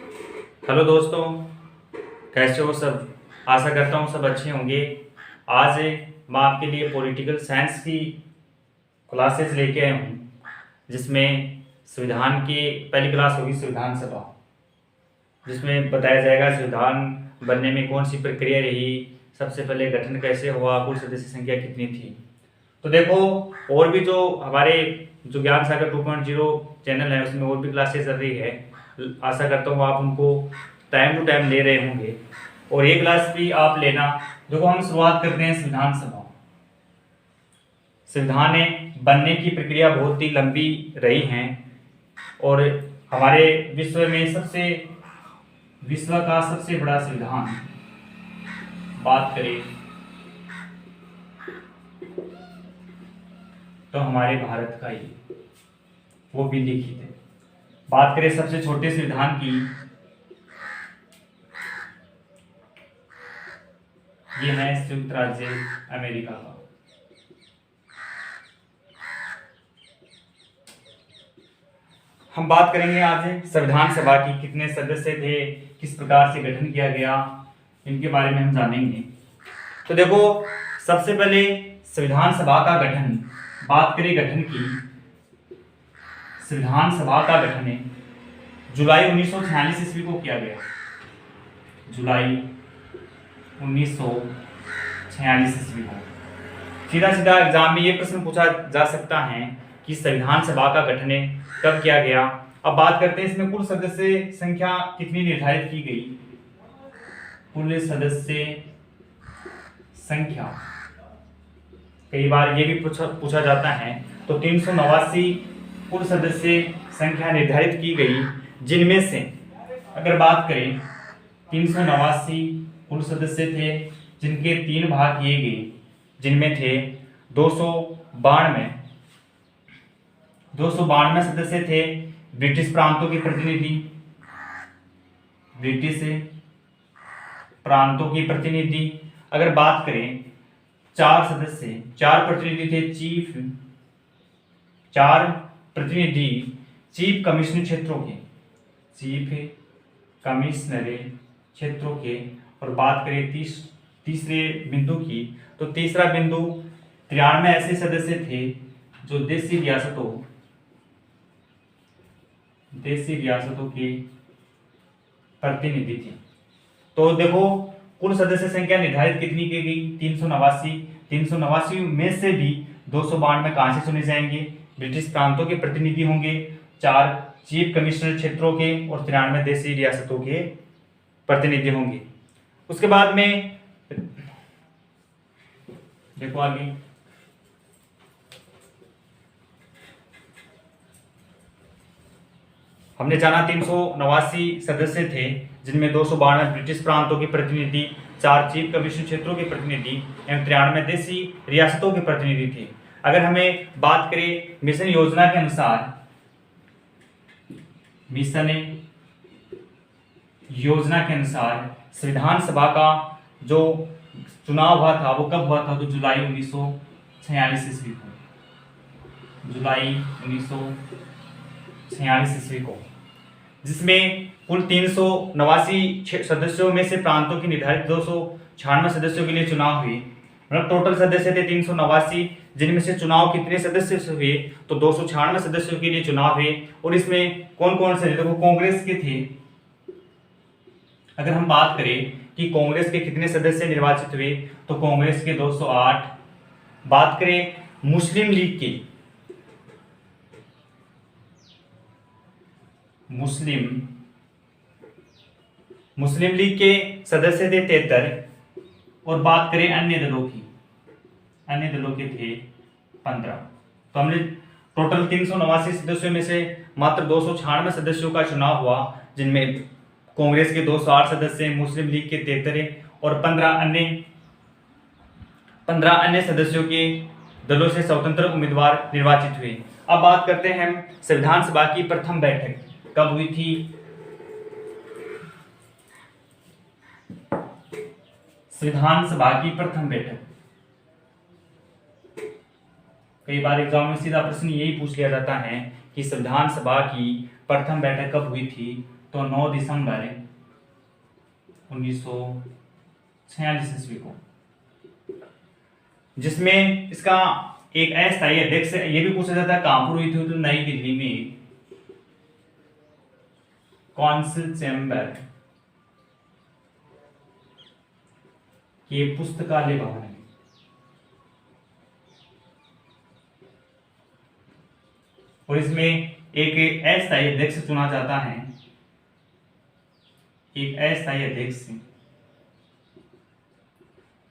Hello दोस्तों, कैसे हो सब। आशा करता हूँ सब अच्छे होंगे। आज मैं आपके लिए पॉलिटिकल साइंस की क्लासेस लेके आया हूँ, जिसमें संविधान की पहली क्लास होगी संविधान सभा, जिसमें बताया जाएगा संविधान बनने में कौन सी प्रक्रिया रही, सबसे पहले गठन कैसे हुआ, कुल सदस्य संख्या कितनी थी। तो देखो, और भी जो हमारे जो ज्ञान सागर 2.0 चैनल है उसमें और भी क्लासेस चल रही है। आशा करता हूँ आप उनको टाइम टू टाइम ले रहे होंगे और ये क्लास भी आप लेना। देखो, हम शुरुआत करते हैं संविधान सभा। संविधान बनने की प्रक्रिया बहुत ही लंबी रही है और हमारे विश्व का सबसे बड़ा संविधान बात करें तो हमारे भारत का ही, वो भी लिखित है। बात करें सबसे छोटे संविधान की, ये है संयुक्त राज्य अमेरिका का। हम बात करेंगे आज संविधान सभा की, कितने सदस्य थे, किस प्रकार से गठन किया गया, इनके बारे में हम जानेंगे। तो देखो, सबसे पहले संविधान सभा का गठन, बात करें गठन की, संविधान सभा का गठन जुलाई 1946 ईस्वी को किया गया। जुलाई 1946 ईस्वी को सीधा सीधा एग्जाम में ये प्रश्न पूछा जा सकता है कि संविधान सभा का गठन कब किया गया। अब बात करते हैं इसमें कुल सदस्य संख्या कितनी निर्धारित की गई। कुल सदस्य संख्या कई बार ये भी पूछा जाता है, तो 389 कुल सदस्य संख्या निर्धारित की गई, जिनमें से अगर बात करें 389 कुल सदस्य थे जिनके 3 भाग किए गए, जिनमें थे 292 सदस्य थे ब्रिटिश प्रांतों के प्रतिनिधि, ब्रिटिश प्रांतों के प्रतिनिधि। अगर बात करें 4 प्रतिनिधि थे चीफ कमिश्नर क्षेत्रों के। और बात करें तीसरे बिंदु की, तो तीसरा बिंदु 93 ऐसे सदस्य थे जो देशी रियासतों के प्रतिनिधि थे। तो देखो, कुल सदस्य संख्या निर्धारित कितनी की गई, 389 में से भी 292 कहां से चुने जाएंगे, ब्रिटिश प्रांतों के प्रतिनिधि होंगे, 4 चीफ कमिश्नर क्षेत्रों के और 93 देशी रियासतों के प्रतिनिधि होंगे। उसके बाद में देखो आगे, हमने जाना 389 सदस्य थे जिनमें 292 ब्रिटिश प्रांतों के प्रतिनिधि, 4 चीफ कमिश्नर क्षेत्रों के प्रतिनिधि एवं 93 देशी रियासतों के प्रतिनिधि थे। अगर हमें बात करें मिशन योजना के अनुसार, संविधान सभा का जो चुनाव हुआ था वो कब हुआ था, तो जुलाई 1946 ईस्वी को, जुलाई 1946 ईस्वी को, जिसमें कुल 389 सदस्यों में से प्रांतों की निर्धारित 296 सदस्यों के लिए चुनाव हुए। मतलब टोटल सदस्य थे 389, जिनमें से चुनाव कितने सदस्य हुए, तो 296 सदस्यों के लिए चुनाव हुए। और इसमें कौन कौन से, देखो कांग्रेस के थे। अगर हम बात करें कि कांग्रेस के कितने सदस्य निर्वाचित हुए, तो कांग्रेस के 208। बात करें मुस्लिम लीग के, मुस्लिम लीग के सदस्य थे 73। और बात करें अन्य दलों के थे 15। तो हमने टोटल 389 सदस्यों में से मात्र 296 सदस्यों का चुनाव हुआ, जिनमें कांग्रेस के 208 सदस्य, मुस्लिम लीग के 73 और 15 अन्य सदस्यों के दलों से स्वतंत्र उम्मीदवार निर्वाचित हुए। अब बात करते हैं हम संविधान सभा की प्रथम बैठक कब हुई थी। संविधान सभा की प्रथम बैठक, कई बार एग्जाम में सीधा प्रश्न यही पूछ लिया जाता है कि संविधान सभा की प्रथम बैठक कब हुई थी, तो 9 दिसंबर 1946 ईस्वी को, जिसमें इसका एक अस्थायी अध्यक्ष, ये भी पूछा जाता है कहां पर हुई थी, तो नई दिल्ली में काउंसिल चैम्बर के पुस्तकालय भवन में। और इसमें एक अस्थायी अध्यक्ष चुना जाता है, एक अस्थायी अध्यक्ष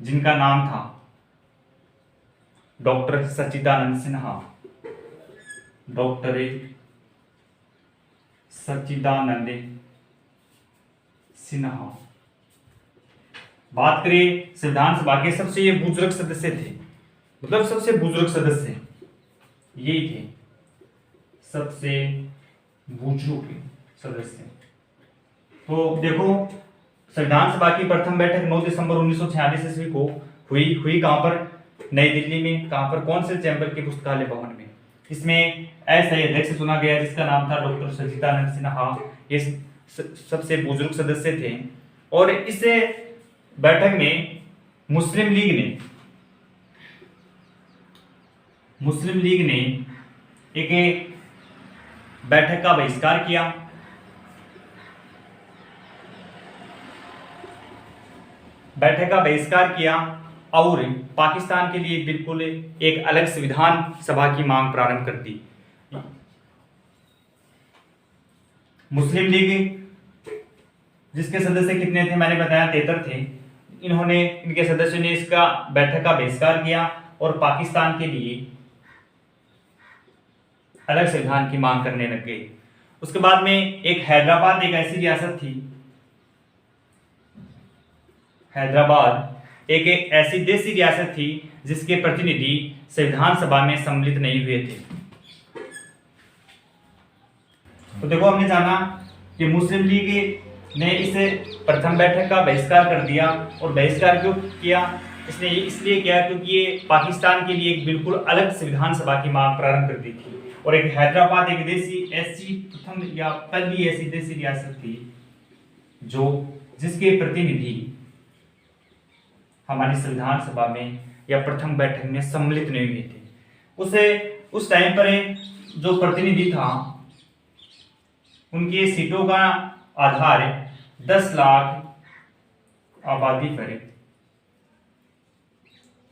जिनका नाम था डॉक्टर सच्चिदानंद सिन्हा। डॉक्टर सच्चिदानंद सिन्हा। बात करें संविधान सभा के, सबसे ये बुजुर्ग सदस्य थे, मतलब सबसे बुजुर्ग सदस्य यही थे, सबसे बुजुर्ग सदस्य। तो देखो, संविधान सभा की प्रथम बैठक 9 दिसंबर 1946 ईस्वी को हुई कहां पर? नई दिल्ली में। कहां पर? कौंसिल चैम्बर के पुस्तकालय भवन में। इसमें ऐसा अध्यक्ष चुना गया जिसका नाम था डॉक्टर सच्चिदानंद सिन्हा। ये सबसे बुजुर्ग सदस्य थे। और इस बैठक में मुस्लिम लीग ने एक बैठक का बहिष्कार किया। और पाकिस्तान के लिए बिल्कुल एक अलग संविधान सभा की मांग प्रारंभ कर दी। मुस्लिम लीग जिसके सदस्य कितने थे, मैंने बताया 73 थे। इनके सदस्यों ने इसका बैठक का बहिष्कार किया और पाकिस्तान के लिए अलग संविधान की मांग करने लग गए। उसके बाद में एक हैदराबाद, एक ऐसी रियासत थी, हैदराबाद एक ऐसी देशी रियासत थी जिसके प्रतिनिधि संविधान सभा में सम्मिलित नहीं हुए थे। तो देखो, हमने जाना कि मुस्लिम लीग ने इस प्रथम बैठक का बहिष्कार कर दिया। और बहिष्कार क्यों किया? इसने इसलिए किया क्योंकि ये पाकिस्तान के लिए एक बिल्कुल अलग संविधान सभा की मांग प्रारंभ कर दी थी। और एक हैदराबाद एक देशी ऐसी प्रथम या पहली ऐसी देशी रियासत थी जिसके प्रतिनिधि हमारी संविधान सभा में या प्रथम बैठक में सम्मिलित नहीं हुए थे। उस टाइम पर जो प्रतिनिधि था, उनके सीटों का आधार 10 लाख आबादी पर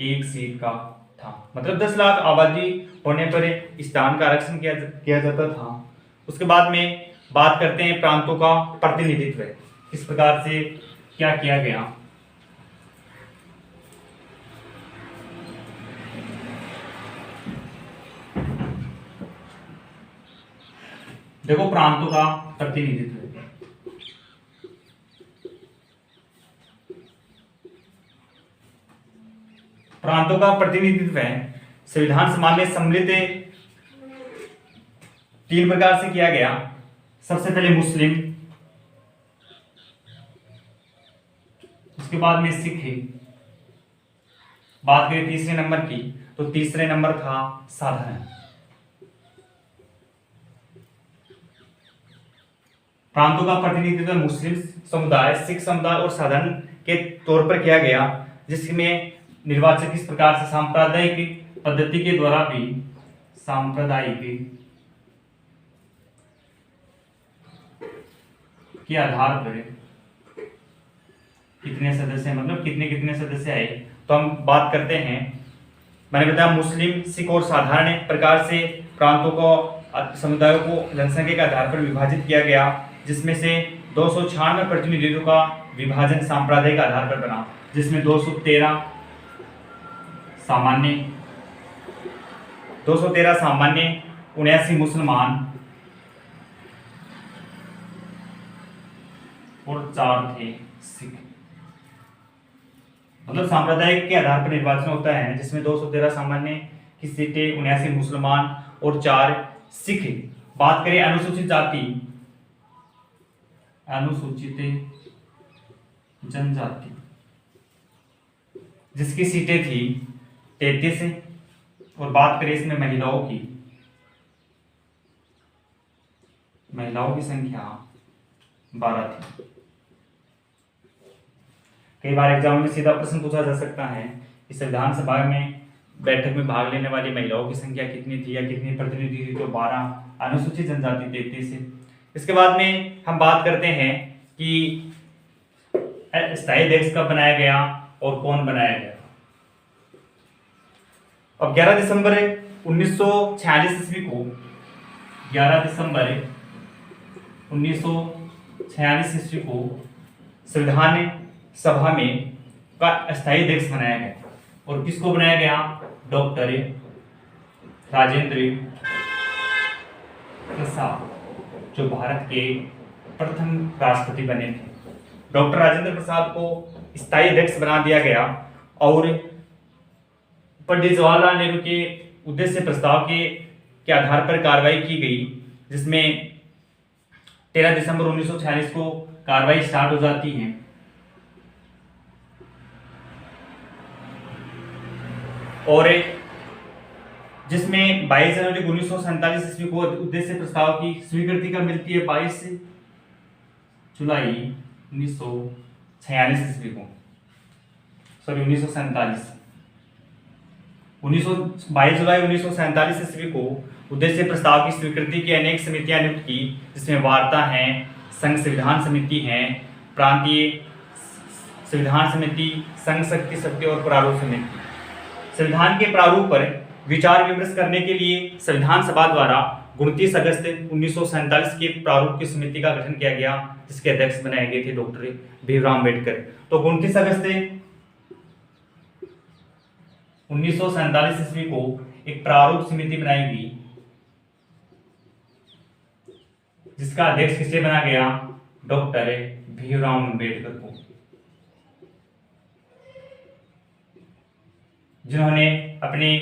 एक सीट का था। मतलब 10 लाख आबादी होने पर स्थान का आरक्षण किया जाता था। उसके बाद में बात करते हैं प्रांतों का प्रतिनिधित्व, इस प्रकार से क्या किया गया। देखो, प्रांतों का प्रतिनिधित्व। प्रांतों का प्रतिनिधित्व संविधान सभा में सम्मिलित 3 प्रकार से किया गया। सबसे पहले मुस्लिम, उसके बाद में सिख। बात करें तीसरे नंबर की, तो तीसरे नंबर था साधारण। प्रांतों का प्रतिनिधित्व मुस्लिम समुदाय, सिख समुदाय और साधारण के तौर पर किया गया, जिसमें निर्वाचक इस प्रकार से सांप्रदायिक पद्धति के द्वारा भी सांप्रदायिक के आधार पर कितने सदस्य, मतलब कितने सदस्य आए। तो हम बात करते हैं, मैंने बताया मुस्लिम, सिख और साधारण प्रकार से प्रांतों को, समुदायों को जनसंख्या के आधार पर विभाजित किया गया, जिसमें से 296 प्रतिनिधित्व का विभाजन सांप्रदायिक आधार पर बना, जिसमें 213 सामान्य, 79 मुसलमान और 4 थे सिख। मतलब सांप्रदायिक के आधार पर निर्वाचन होता है, जिसमें 213 सामान्य की सीटें, 79 मुसलमान और 4 सिख। बात करें अनुसूचित जाति, अनुसूचित जनजाति, जिसकी सीटें थी 33। और बात करें इसमें महिलाओं की संख्या 12 थी। कई बार एग्जाम में सीधा प्रश्न पूछा जा सकता है कि संविधान सभा में बैठक में भाग लेने वाली महिलाओं की संख्या कितनी थी या कितनी प्रतिनिधि थी, तो 12, अनुसूचित जनजाति 33 है। इसके बाद में हम बात करते हैं कि स्थायी अध्यक्ष कब बनाया गया और कौन बनाया गया। अब 11 दिसंबर 1946 ईस्वी को 11 दिसंबर 1946 ईस्वी को संविधान सभा में का स्थायी अध्यक्ष बनाया गया। और किसको बनाया गया? डॉक्टर राजेंद्र प्रसाद, जो भारत के प्रथम राष्ट्रपति बने थे। डॉक्टर राजेंद्र प्रसाद को स्थायी अध्यक्ष बना दिया गया और पंडित जवाहरलाल नेहरू के उद्देश्य प्रस्ताव के आधार पर कार्रवाई की गई, जिसमें 13 दिसंबर 1946 को कार्रवाई स्टार्ट हो जाती है। और जिसमें 22 जनवरी 1947 ईस्वी को उद्देश्य प्रस्ताव की स्वीकृति का मिलती है 22 जुलाई 1946 ईस्वी को, सॉरी 1947 22 जुलाई 1947 ईस्वी को उद्देश्य प्रस्ताव की स्वीकृति की अनेक समितियां नियुक्त की, जिसमें वार्ता है, संघ संविधान समिति है, प्रांतीय संविधान समिति, संघ शक्ति समिति और प्रारूप समिति। संविधान के प्रारूप पर विचार विमर्श करने के लिए संविधान सभा द्वारा 29 अगस्त 1947 के प्रारूप की समिति का गठन किया गया, जिसके अध्यक्ष बनाए गए थे डॉक्टर भीमराव अम्बेडकर। तो 29 अगस्त 1947 ईस्वी को एक प्रारूप समिति बनाई गई, जिसका अध्यक्ष किसे बना गया? डॉक्टर भीमराव अम्बेडकर को, जिन्होंने अपनी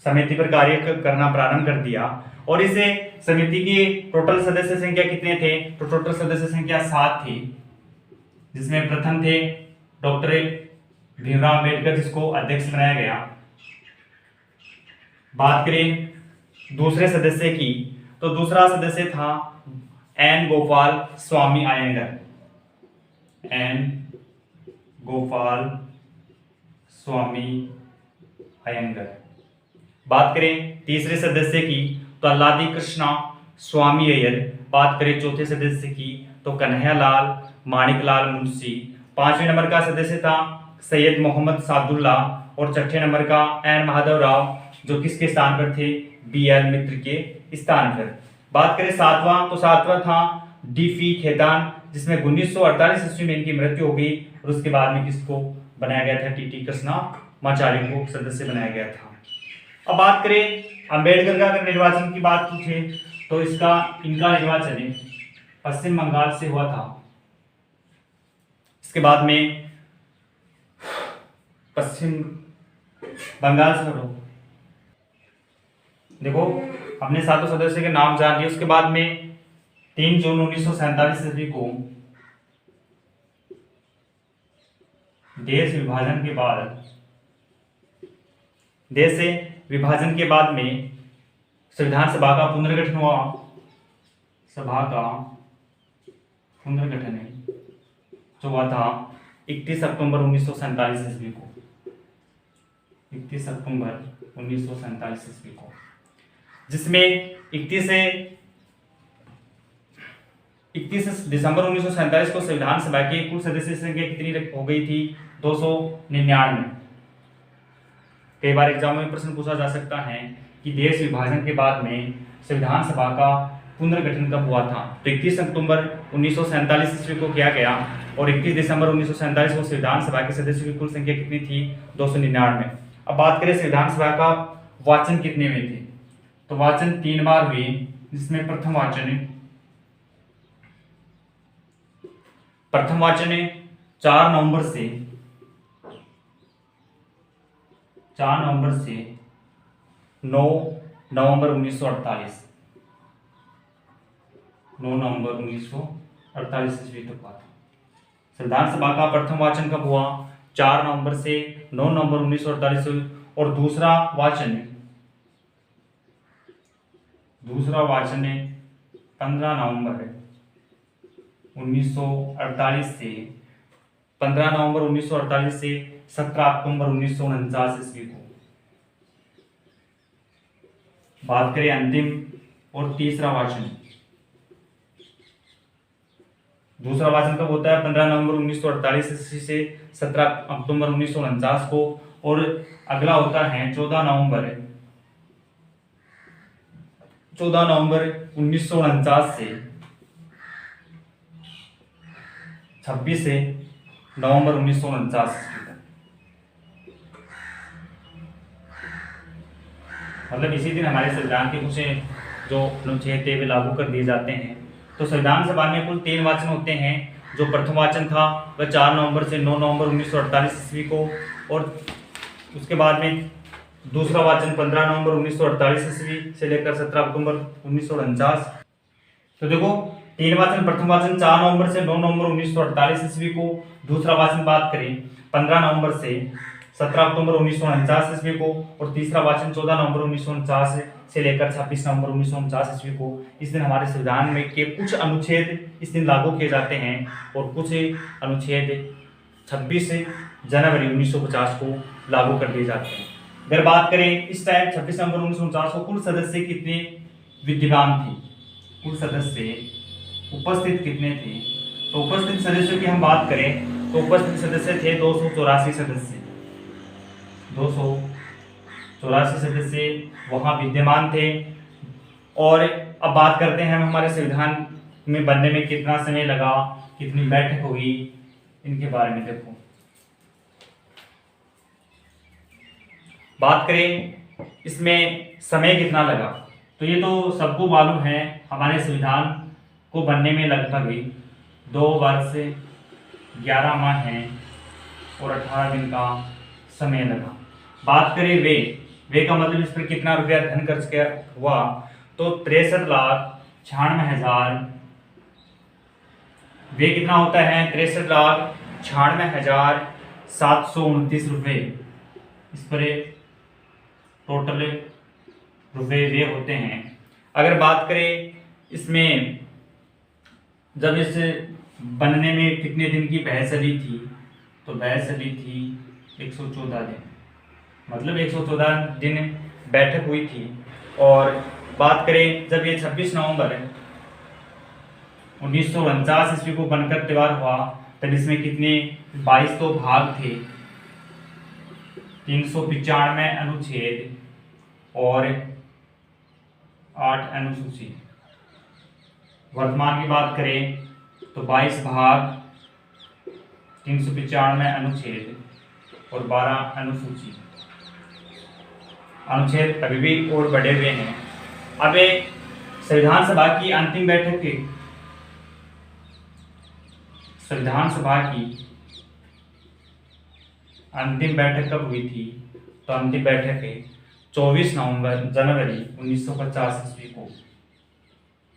समिति पर कार्य करना प्रारंभ कर दिया। और इस समिति की टोटल सदस्य संख्या कितने थे? तो टोटल सदस्य संख्या 7 थी, जिसमें प्रथम थे डॉक्टर भीमराव अम्बेडकर, जिसको अध्यक्ष बनाया गया। बात करें दूसरे सदस्य की, तो दूसरा सदस्य था एन गोपाल स्वामी अयंगर। एन गोपाल स्वामी अयंगर। बात करें तीसरे सदस्य की, तो अल्लादी कृष्णा स्वामी अय्यर। बात करें चौथे सदस्य की, तो कन्हैयालाल माणिकलाल मुंशी। 5वें नंबर का सदस्य था सैयद मोहम्मद सादुल्ला और 6ठे नंबर का एन माधव राव, जो किसके स्थान पर थे? BL मित्र के स्थान पर। बात करें सातवां, तो सातवां था DP खेतान, जिसमें 1948 ईस्वी में इनकी मृत्यु हो गई। और उसके बाद में किसको बनाया गया था? TT कृष्णामाचार्य को सदस्य बनाया गया था। अब बात करें अंबेडकर का, अगर निर्वाचन की बात पूछे तो इनका निर्वाचन पश्चिम बंगाल से हुआ था। इसके बाद में पश्चिम बंगाल से देखो, हमने सातों सदस्यों के नाम जान लिए। उसके बाद में 3 जून 1947 ईस्वी को देश विभाजन के बाद में संविधान सभा का पुनर्गठन हुआ। सभा का पुनर्गठन जो हुआ था 31 अक्टूबर 1947 ईस्वी को। 31 अक्टूबर 1947 ईस्वी को, जिसमें 31 दिसंबर 1947 को संविधान सभा की कुल सदस्य संख्या कितनी हो गई थी? 299। कई बार एग्जाम में प्रश्न पूछा जा सकता है कि देश विभाजन के बाद में संविधान सभा का पुनर्गठन कब हुआ था? तो 31 अक्टूबर 1947 ईस्वी को किया गया और 31 दिसंबर 1947 को संविधान सभा के सदस्यों की कुल संख्या कितनी थी? 299। अब बात करें संविधान सभा का वाचन कितने में थे? तो वाचन 3 बार हुए, जिसमें प्रथम वाचन 4 नवंबर से 9 नवंबर 1948 ईस्वी तक हुआ था। संविधान सभा का प्रथम वाचन कब हुआ? 4 नवंबर से 9 नवंबर 1948। और दूसरा वाचन 15 नवंबर 1948 से 15 नवंबर 1948 से 17 अक्टूबर 1949 ईस्वी को। बात करें अंतिम और तीसरा वाचन, दूसरा वाचन कब होता है? 15 नवंबर 1948 ईस्वी से 17 अक्टूबर 1949 को। और अगला होता है 14 नवंबर 1949 से 26 नवंबर 1949 तक। मतलब इसी दिन हमारे संविधान के कुछ जो अनुच्छेद थे वे लागू कर दिए जाते हैं। तो संविधान सभा में कुल 3 वाचन होते हैं। जो प्रथम वाचन था वह 4 नवंबर से 9 नवंबर 1948 ईस्वी को, और उसके बाद में दूसरा वाचन 15 नवंबर 1948 ईस्वी से लेकर 17 अक्टूबर 1949। तो देखो 3 वाचन, प्रथम वाचन 4 नवंबर से 9 नवंबर 1948 ईस्वी को, दूसरा वाचन बात करें 15 नवंबर से 17 अक्टूबर 1949 ईस्वी को, और तीसरा वाचन 14 नवंबर 1949 से लेकर 26 नवंबर 1949 ईस्वी को। इस दिन हमारे संविधान में के कुछ अनुच्छेद इस दिन लागू किए जाते हैं, और कुछ अनुच्छेद 26 जनवरी 1950 को लागू कर दिए जाते हैं। अगर बात करें इस टाइम 26 नवंबर 1949 को कुल सदस्य कितने विद्यमान थे, कुल सदस्य उपस्थित कितने थे? तो उपस्थित सदस्यों की हम बात करें तो उपस्थित सदस्य थे 284 सदस्य, 284 सदस्य वहां विद्यमान थे। और अब बात करते हैं हम हमारे संविधान में बनने में कितना समय लगा, कितनी बैठक हुई, इनके बारे में देखो। बात करें इसमें समय कितना लगा, तो ये तो सबको मालूम है, हमारे संविधान को बनने में लगभग 2 वर्ष 11 माह हैं और 18 दिन का समय लगा। बात करें वे का मतलब इस पर कितना रुपया धन खर्च किया हुआ, तो 63,96,000। वे कितना होता है? 63,96,729 रुपये। इस पर टोटल रुपये वे होते हैं। अगर बात करें इसमें जब इस बनने में कितने दिन की बहस चली थी, तो बहस चली थी 114 दिन, मतलब 114 दिन बैठक हुई थी। और बात करें जब ये 26 नवंबर 1949 ईस्वी को बनकर तैयार हुआ, तब इसमें कितने 22 तो भाग थे, 395 अनुच्छेद और 8 अनुसूची। वर्तमान की बात करें तो 22 भाग, 395 अनुच्छेद और 12 अनुसूची। अनुच्छेद अभी भी और बढ़े हुए हैं। अब संविधान सभा की अंतिम बैठक की संविधान सभा की अंतिम बैठक कब हुई थी, तो अंतिम बैठक 24 जनवरी 1950 ईस्वी को,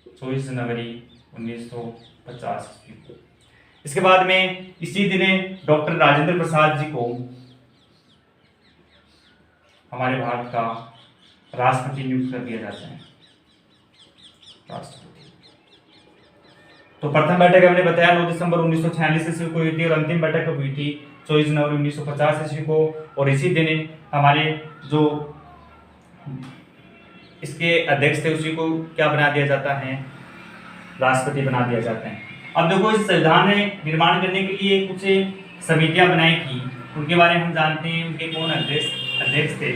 24 जनवरी 1950 ईस्वी को। इसके बाद में इसी दिन डॉक्टर राजेंद्र प्रसाद जी को हमारे भारत का राष्ट्रपति नियुक्त कर दिया जाता है, राष्ट्रपति। तो प्रथम बैठक हमने बताया 9 दिसंबर 1946 ईस्वी को हुई थी, और अंतिम बैठक कब हुई थी? 24 जनवरी 1950 ईस्वी को। और इसी दिन हमारे जो इसके अध्यक्ष थे उसी को क्या बना दिया जाता है? राष्ट्रपति बना दिया जाता है। अब देखो इस संविधान में निर्माण करने के लिए कुछ समितियां बनाई थी, उनके बारे में हम जानते हैं, उनके कौन अध्यक्ष थे।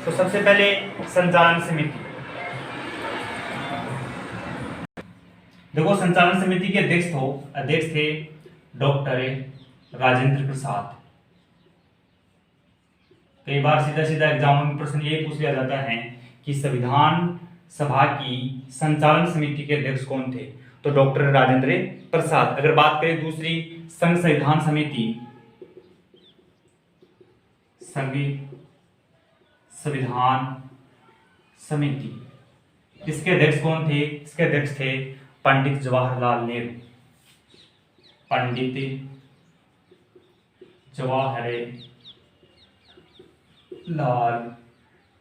तो सबसे पहले संचालन समिति। देखो संचालन समिति के अध्यक्ष थे डॉक्टर राजेंद्र प्रसाद। कई बार सीधा एग्जाम में प्रश्न ये पूछ लिया जाता है कि संविधान सभा की संचालन समिति के अध्यक्ष कौन थे, तो डॉक्टर राजेंद्र प्रसाद। अगर बात करें दूसरी संघ संविधान समिति, संविधान समिति, इसके अध्यक्ष कौन थे? इसके अध्यक्ष थे पंडित जवाहरलाल नेहरू। पंडित जवाहरलाल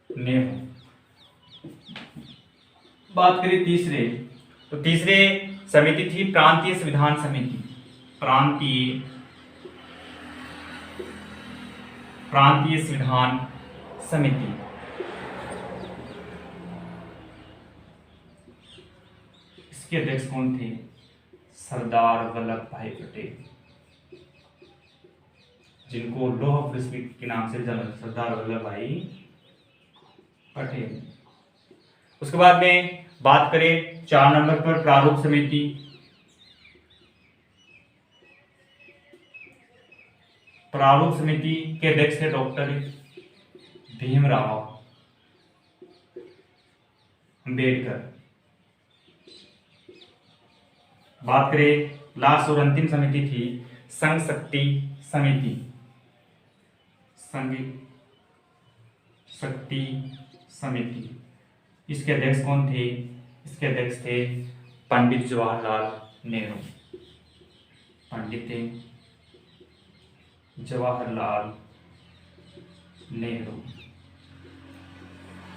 नेहरू। बात करें तीसरे तो तीसरे समिति थी प्रांतीय संविधान समिति, प्रांतीय संविधान समिति। इसके अध्यक्ष कौन थे? सरदार वल्लभ भाई पटेल, जिनको लौह पुरुष के नाम से जाना, सरदार वल्लभ भाई पटेल। उसके बाद में बात करें 4 नंबर पर प्रारूप समिति। प्रारूप समिति के अध्यक्ष थे डॉक्टर भीमराव अंबेडकर। बात करें लास्ट और अंतिम समिति थी संघ शक्ति समिति, संघ शक्ति समिति। इसके अध्यक्ष कौन थे? इसके अध्यक्ष थे पंडित जवाहरलाल नेहरू, पंडित जवाहरलाल नेहरू।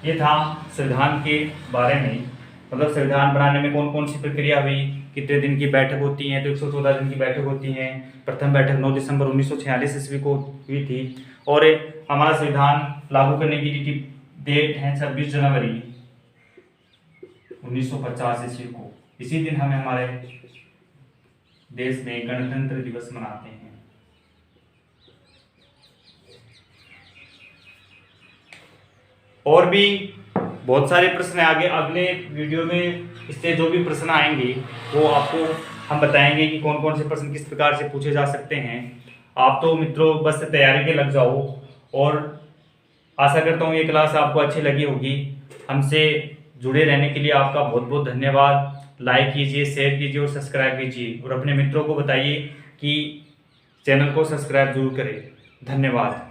ये था संविधान के बारे में, मतलब संविधान बनाने में कौन कौन सी प्रक्रिया हुई, कितने दिन की बैठक होती है। तो 114 दिन की बैठक होती है। प्रथम बैठक 9 दिसंबर 1946 ईस्वी को हुई थी और हमारा संविधान लागू करने की डेट है 26 जनवरी 1950 ईस्वी को। इसी दिन हमें हमारे देश में गणतंत्र दिवस मनाते हैं। और भी बहुत सारे प्रश्न आगे अगले वीडियो में, इससे जो भी प्रश्न आएंगे वो आपको हम बताएंगे कि कौन कौन से प्रश्न किस प्रकार से पूछे जा सकते हैं। आप तो मित्रों बस तैयारी के लग जाओ और आशा करता हूँ ये क्लास आपको अच्छी लगी होगी। हमसे जुड़े रहने के लिए आपका बहुत बहुत धन्यवाद। लाइक कीजिए, शेयर कीजिए और सब्सक्राइब कीजिए और अपने मित्रों को बताइए कि चैनल को सब्सक्राइब जरूर करें। धन्यवाद।